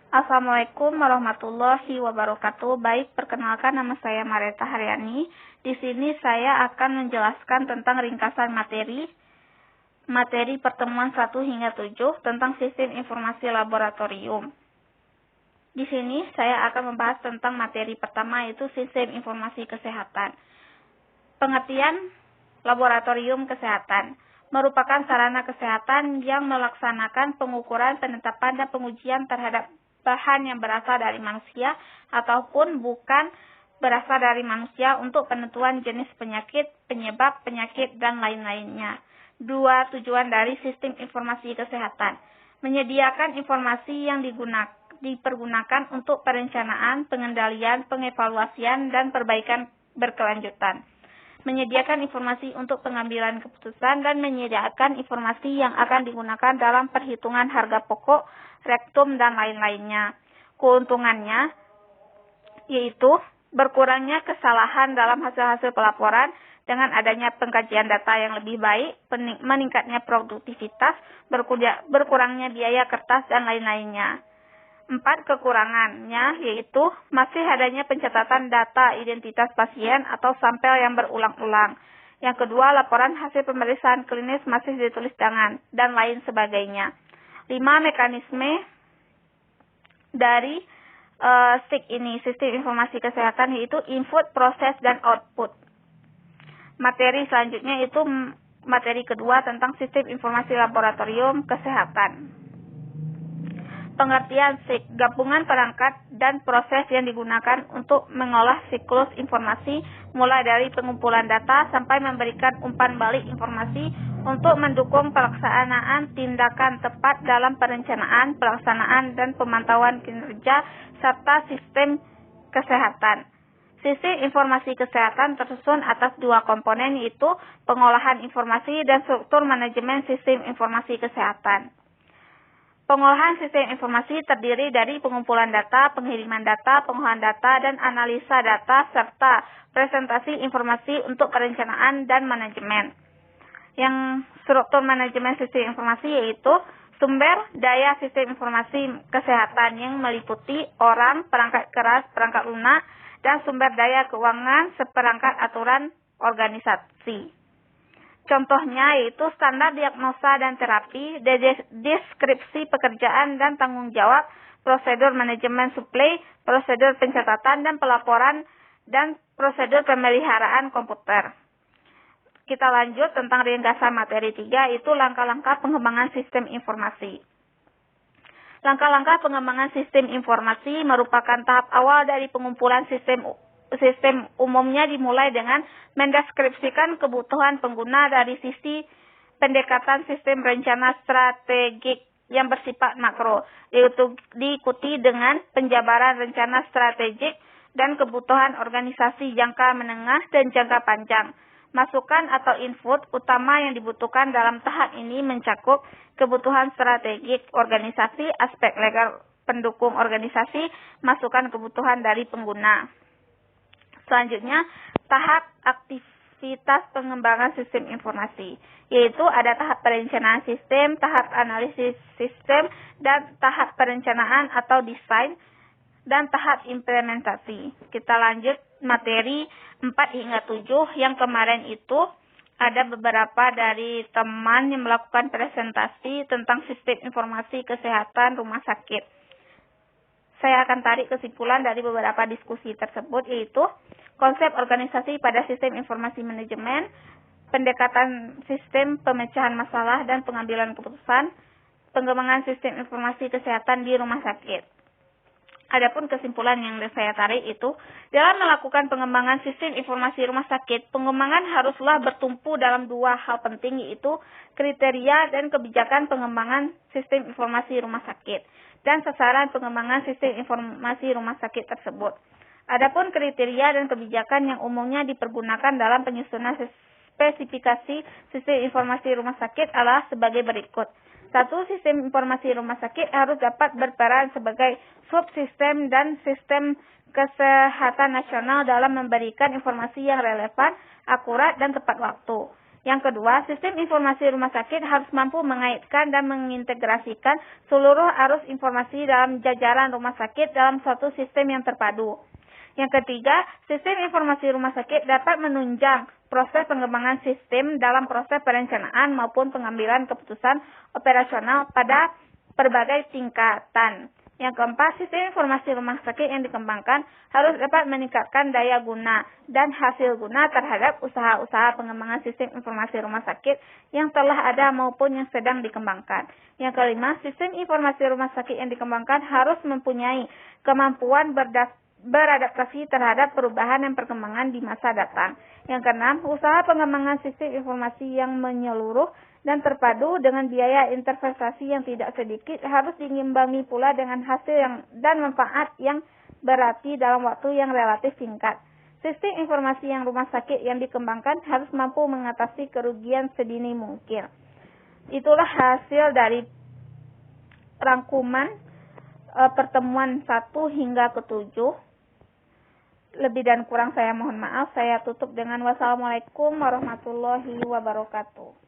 Assalamualaikum warahmatullahi wabarakatuh. Baik, perkenalkan nama saya Mareta Haryani. Di sini saya akan menjelaskan tentang ringkasan materi pertemuan 1 hingga 7 tentang sistem informasi laboratorium. Di sini saya akan membahas tentang materi pertama, yaitu sistem informasi kesehatan. Pengertian laboratorium kesehatan merupakan sarana kesehatan yang melaksanakan pengukuran, penetapan, dan pengujian terhadap bahan yang berasal dari manusia ataupun bukan berasal dari manusia untuk penentuan jenis penyakit, penyebab penyakit, dan lain-lainnya. Dua tujuan dari sistem informasi kesehatan: menyediakan informasi yang dipergunakan untuk perencanaan, pengendalian, pengevaluasian, dan perbaikan berkelanjutan. Menyediakan informasi untuk pengambilan keputusan, dan menyediakan informasi yang akan digunakan dalam perhitungan harga pokok, rektum, dan lain-lainnya. Keuntungannya yaitu berkurangnya kesalahan dalam hasil-hasil pelaporan dengan adanya pengkajian data yang lebih baik, meningkatnya produktivitas, berkurangnya biaya kertas, dan lain-lainnya. 4. Kekurangannya yaitu masih adanya pencatatan data identitas pasien atau sampel yang berulang-ulang. Yang kedua, laporan hasil pemeriksaan klinis masih ditulis tangan, dan lain sebagainya. 5. Mekanisme dari SIK ini, sistem informasi kesehatan, yaitu input, proses, dan output. Materi selanjutnya itu materi kedua tentang sistem informasi laboratorium kesehatan. Pengertian SIK, gabungan perangkat dan proses yang digunakan untuk mengolah siklus informasi mulai dari pengumpulan data sampai memberikan umpan balik informasi untuk mendukung pelaksanaan tindakan tepat dalam perencanaan, pelaksanaan, dan pemantauan kinerja serta sistem kesehatan. Sistem informasi kesehatan tersusun atas dua komponen, yaitu pengolahan informasi dan struktur manajemen sistem informasi kesehatan. Pengolahan sistem informasi terdiri dari pengumpulan data, pengiriman data, pengolahan data, dan analisa data, serta presentasi informasi untuk perencanaan dan manajemen. Yang struktur manajemen sistem informasi yaitu sumber daya sistem informasi kesehatan yang meliputi orang, perangkat keras, perangkat lunak, dan sumber daya keuangan seperangkat aturan organisasi. Contohnya yaitu standar diagnosa dan terapi, deskripsi pekerjaan dan tanggung jawab, prosedur manajemen suplai, prosedur pencatatan dan pelaporan, dan prosedur pemeliharaan komputer. Kita lanjut tentang ringkasan materi 3, yaitu langkah-langkah pengembangan sistem informasi. Langkah-langkah pengembangan sistem informasi merupakan tahap awal dari pengumpulan sistem umumnya dimulai dengan mendeskripsikan kebutuhan pengguna dari sisi pendekatan sistem rencana strategik yang bersifat makro, yaitu diikuti dengan penjabaran rencana strategik dan kebutuhan organisasi jangka menengah dan jangka panjang. Masukan atau input utama yang dibutuhkan dalam tahap ini mencakup kebutuhan strategik organisasi, aspek legal pendukung organisasi, masukan kebutuhan dari pengguna. Selanjutnya, tahap aktivitas pengembangan sistem informasi, yaitu ada tahap perencanaan sistem, tahap analisis sistem, dan tahap perencanaan atau desain, dan tahap implementasi. Kita lanjut materi 4 hingga 7, yang kemarin itu ada beberapa dari teman yang melakukan presentasi tentang sistem informasi kesehatan rumah sakit. Saya akan tarik kesimpulan dari beberapa diskusi tersebut, yaitu konsep organisasi pada sistem informasi manajemen, pendekatan sistem pemecahan masalah dan pengambilan keputusan, pengembangan sistem informasi kesehatan di rumah sakit. Adapun kesimpulan yang saya tarik itu, dalam melakukan pengembangan sistem informasi rumah sakit, pengembangan haruslah bertumpu dalam dua hal penting, yaitu kriteria dan kebijakan pengembangan sistem informasi rumah sakit, dan sasaran pengembangan sistem informasi rumah sakit tersebut. Adapun kriteria dan kebijakan yang umumnya dipergunakan dalam penyusunan spesifikasi sistem informasi rumah sakit adalah sebagai berikut. 1. Sistem informasi rumah sakit harus dapat berperan sebagai subsistem dan sistem kesehatan nasional dalam memberikan informasi yang relevan, akurat, dan tepat waktu. Yang kedua, sistem informasi rumah sakit harus mampu mengaitkan dan mengintegrasikan seluruh arus informasi dalam jajaran rumah sakit dalam suatu sistem yang terpadu. Yang ketiga, sistem informasi rumah sakit dapat menunjang proses pengembangan sistem dalam proses perencanaan maupun pengambilan keputusan operasional pada berbagai tingkatan. Yang keempat, sistem informasi rumah sakit yang dikembangkan harus dapat meningkatkan daya guna dan hasil guna terhadap usaha-usaha pengembangan sistem informasi rumah sakit yang telah ada maupun yang sedang dikembangkan. Yang kelima, sistem informasi rumah sakit yang dikembangkan harus mempunyai kemampuan beradaptasi terhadap perubahan dan perkembangan di masa datang. Yang keenam, usaha pengembangan sistem informasi yang menyeluruh dan terpadu dengan biaya investasi yang tidak sedikit harus diimbangi pula dengan hasil dan manfaat yang berarti dalam waktu yang relatif singkat. Sistem informasi yang rumah sakit yang dikembangkan harus mampu mengatasi kerugian sedini mungkin. Itulah hasil dari rangkuman pertemuan 1 hingga ke-7. Lebih dan kurang saya mohon maaf. Saya tutup dengan wassalamualaikum warahmatullahi wabarakatuh.